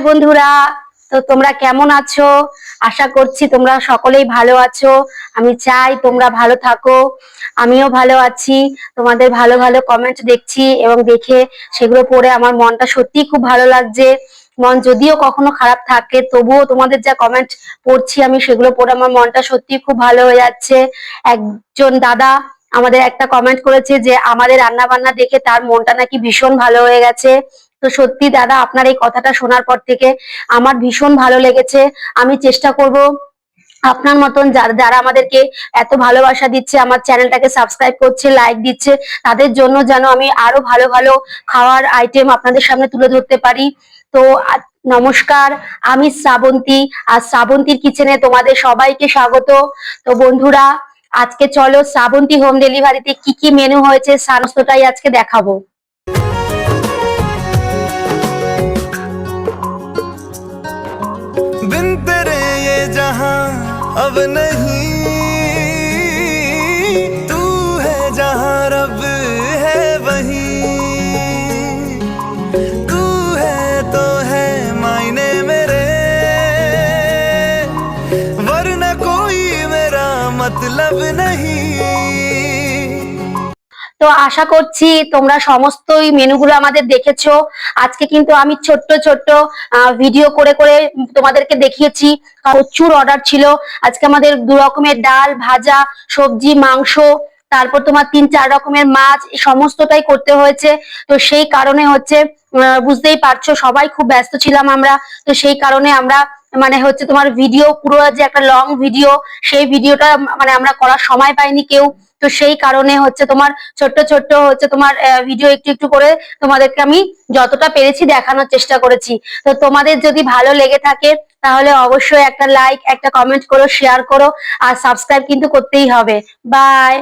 বন্ধুরা, তো তোমরা কেমন আছো? আশা করছি তোমরা সকলেই ভালো আছো। আমি চাই তোমরা ভালো থাকো, আমিও ভালো আছি। তোমাদের ভালো ভালো কমেন্ট দেখছি এবং দেখে সেগুলো পড়ে আমার মনটা সত্যিই খুব ভালো লাগছে। মন যদিও কখনো খারাপ থাকে তবুও তোমাদের যা কমেন্ট পড়ছি আমি সেগুলো পড়ে আমার মনটা সত্যিই খুব ভালো হয়ে যাচ্ছে। একজন দাদা আমাদের একটা কমেন্ট করেছে যে আমাদের রান্না বান্না দেখে তার মনটা নাকি ভীষণ ভালো হয়ে গেছে। তো সত্যি দাদা, আপনার এই কথাটা শোনার পর থেকে আমার ভীষণ ভালো লেগেছে। আমি চেষ্টা করব আপনার মতন যারা আমাদেরকে এত ভালোবাসা দিচ্ছে, আমার চ্যানেলটাকে সাবস্ক্রাইব করছে, লাইক দিচ্ছে, তাদের জন্য যেন আমি আরো ভালো ভালো খাওয়ার আইটেম আপনাদের সামনে তুলে ধরতে পারি। তো নমস্কার, আমি শ্রাবন্তী, আর শ্রাবন্তীর কিচেনে তোমাদের সবাইকে স্বাগত। তো বন্ধুরা, আজকে চলো শ্রাবন্তী হোম ডেলিভারিতে কি কি মেনু হয়েছে সমস্তটাই আজকে দেখাবো। बिन तेरे ये जहां अब नहीं, तू है जहां रब है वहीं, तू है तो है मायने मेरे, वरना कोई मेरा मतलब नहीं। তো আশা করছি তোমরা সমস্তই মেনুগুলো আমাদের দেখেছো। আজকে কিন্তু আমি ছোট্ট ছোট্ট ভিডিও করে করে তোমাদেরকে দেখিয়েছি। প্রচুর অর্ডার ছিল। আজকে আমাদের 2 রকমের ডাল, ভাজা, সবজি, মাংস, তারপর তোমার 3-4 রকমের মাছ, সমস্তটাই করতে হয়েছে। তো সেই কারণে হচ্ছে বুঝতেই পারছো সবাই খুব ব্যস্ত ছিলাম আমরা। তো সেই কারণে আমরা মানে হচ্ছে তোমার ভিডিও পুরো যে একটা লং ভিডিও, সেই ভিডিওটা মানে আমরা করার সময় পাইনি কেউ। তো সেই কারণে হচ্ছে তোমার ছোট্ট ছোট্ট হচ্ছে তোমার ভিডিও একটু একটু করে তোমাদেরকে আমি যতটা পেরেছি দেখানোর চেষ্টা করেছি। তো তোমাদের যদি ভালো লেগে থাকে তাহলে অবশ্যই একটা লাইক, একটা কমেন্ট করো, শেয়ার করো, আর সাবস্ক্রাইব কিন্তু করতেই হবে। বাই।